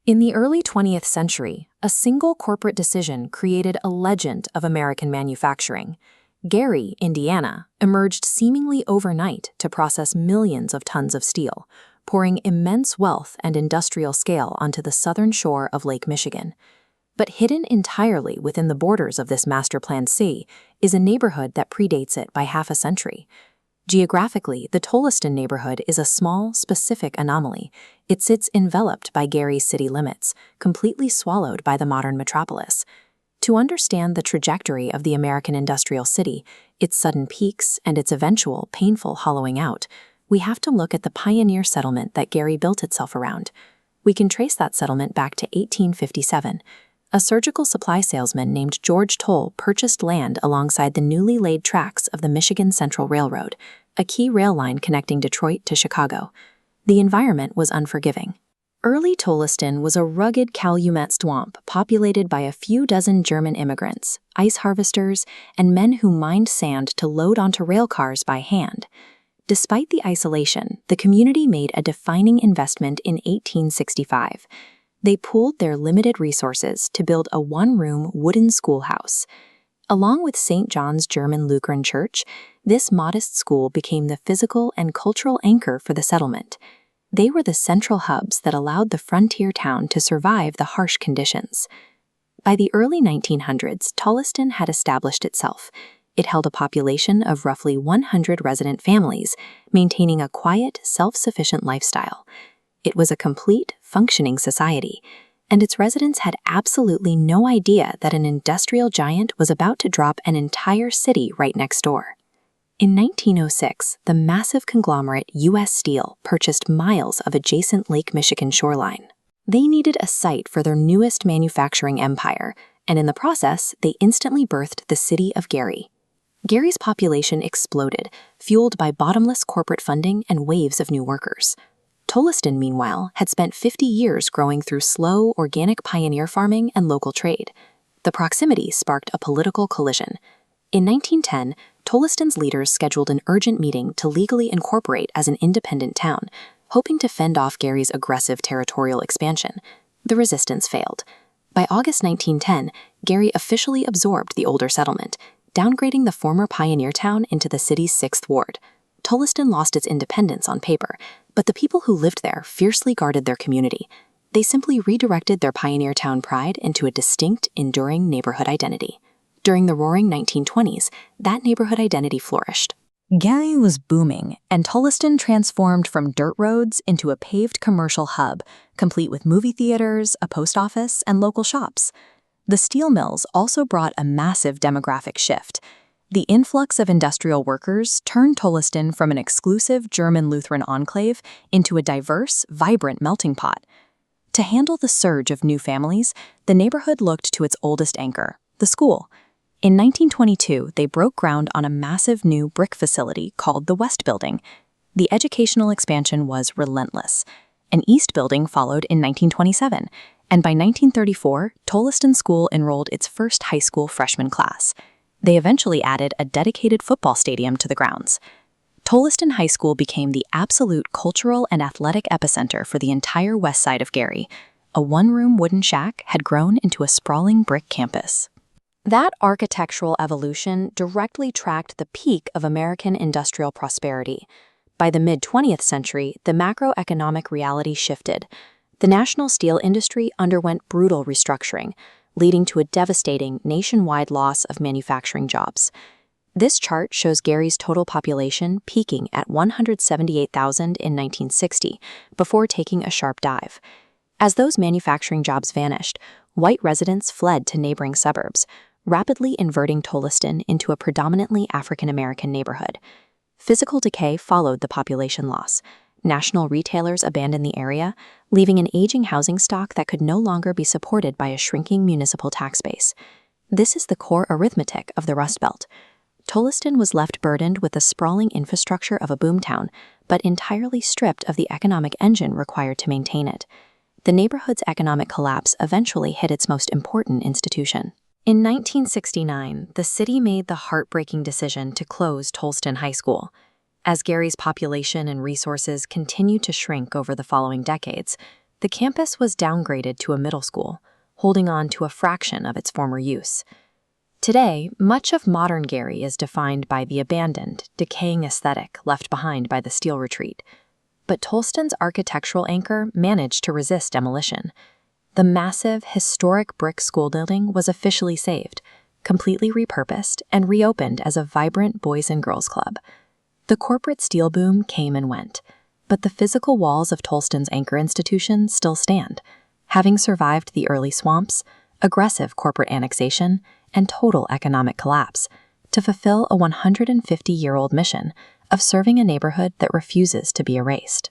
In the early 20th century, a single corporate decision created a legend of American manufacturing. Gary, Indiana, emerged seemingly overnight to process millions of tons of steel, pouring immense wealth and industrial scale onto the southern shore of Lake Michigan. But hidden entirely within the borders of this master-planned city is a neighborhood that predates it by half a century. Geographically, the Tolleston neighborhood is a small, specific anomaly. It sits enveloped by Gary's city limits, completely swallowed by the modern metropolis. To understand the trajectory of the American industrial city, its sudden peaks, and its eventual, painful hollowing out, we have to look at the pioneer settlement that Gary built itself around. We can trace that settlement back to 1857. A surgical supply salesman named George Toll purchased land alongside the newly laid tracks of the Michigan Central Railroad, a key rail line connecting Detroit to Chicago. The environment was unforgiving. Early Tolleston was a rugged calumet swamp populated by a few dozen German immigrants, ice harvesters, and men who mined sand to load onto rail cars by hand. Despite the isolation, the community made a defining investment in 1865. They pooled their limited resources to build a one-room wooden schoolhouse. Along with St. John's German Lutheran Church, this modest school became the physical and cultural anchor for the settlement. They were the central hubs that allowed the frontier town to survive the harsh conditions. By the early 1900s, Tolleston had established itself. It held a population of roughly 100 resident families, maintaining a quiet, self-sufficient lifestyle. It was a complete, functioning society, and its residents had absolutely no idea that an industrial giant was about to drop an entire city right next door. In 1906, the massive conglomerate U.S. Steel purchased miles of adjacent Lake Michigan shoreline. They needed a site for their newest manufacturing empire, and in the process, they instantly birthed the city of Gary. Gary's population exploded, fueled by bottomless corporate funding and waves of new workers. Tolleston, meanwhile, had spent 50 years growing through slow, organic pioneer farming and local trade. The proximity sparked a political collision. In 1910, Tolleston's leaders scheduled an urgent meeting to legally incorporate as an independent town, hoping to fend off Gary's aggressive territorial expansion. The resistance failed. By August 1910, Gary officially absorbed the older settlement, downgrading the former pioneer town into the city's 6th ward. Tolleston lost its independence on paper, but the people who lived there fiercely guarded their community. They simply redirected their pioneer town pride into a distinct, enduring neighborhood identity. During the roaring 1920s, that neighborhood identity flourished. Gary was booming, and Tolleston transformed from dirt roads into a paved commercial hub, complete with movie theaters, a post office, and local shops. The steel mills also brought a massive demographic shift. The influx of industrial workers turned Tolleston from an exclusive German Lutheran enclave into a diverse, vibrant melting pot. To handle the surge of new families, the neighborhood looked to its oldest anchor, the school. In 1922, they broke ground on a massive new brick facility called the West Building. The educational expansion was relentless. An East Building followed in 1927, and by 1934, Tolleston School enrolled its first high school freshman class. They eventually added a dedicated football stadium to the grounds. Tolleston High School became the absolute cultural and athletic epicenter for the entire west side of Gary. A one-room wooden shack had grown into a sprawling brick campus. That architectural evolution directly tracked the peak of American industrial prosperity. By the mid-20th century, the macroeconomic reality shifted. The national steel industry underwent brutal restructuring, leading to a devastating nationwide loss of manufacturing jobs. This chart shows Gary's total population peaking at 178,000 in 1960, before taking a sharp dive. As those manufacturing jobs vanished, white residents fled to neighboring suburbs, rapidly inverting Tolleston into a predominantly African-American neighborhood. Physical decay followed the population loss. National retailers abandoned the area, leaving an aging housing stock that could no longer be supported by a shrinking municipal tax base. This is the core arithmetic of the Rust Belt. Tolleston was left burdened with the sprawling infrastructure of a boomtown, but entirely stripped of the economic engine required to maintain it. The neighborhood's economic collapse eventually hit its most important institution. In 1969, the city made the heartbreaking decision to close Tolleston High School. As Gary's population and resources continued to shrink over the following decades, the campus was downgraded to a middle school, holding on to a fraction of its former use. Today, much of modern Gary is defined by the abandoned, decaying aesthetic left behind by the steel retreat. But Tolleston's architectural anchor managed to resist demolition. The massive, historic brick school building was officially saved, completely repurposed, and reopened as a vibrant boys and girls club. The corporate steel boom came and went, but the physical walls of Tolleston's anchor institution still stand, having survived the early swamps, aggressive corporate annexation, and total economic collapse, to fulfill a 150-year-old mission of serving a neighborhood that refuses to be erased.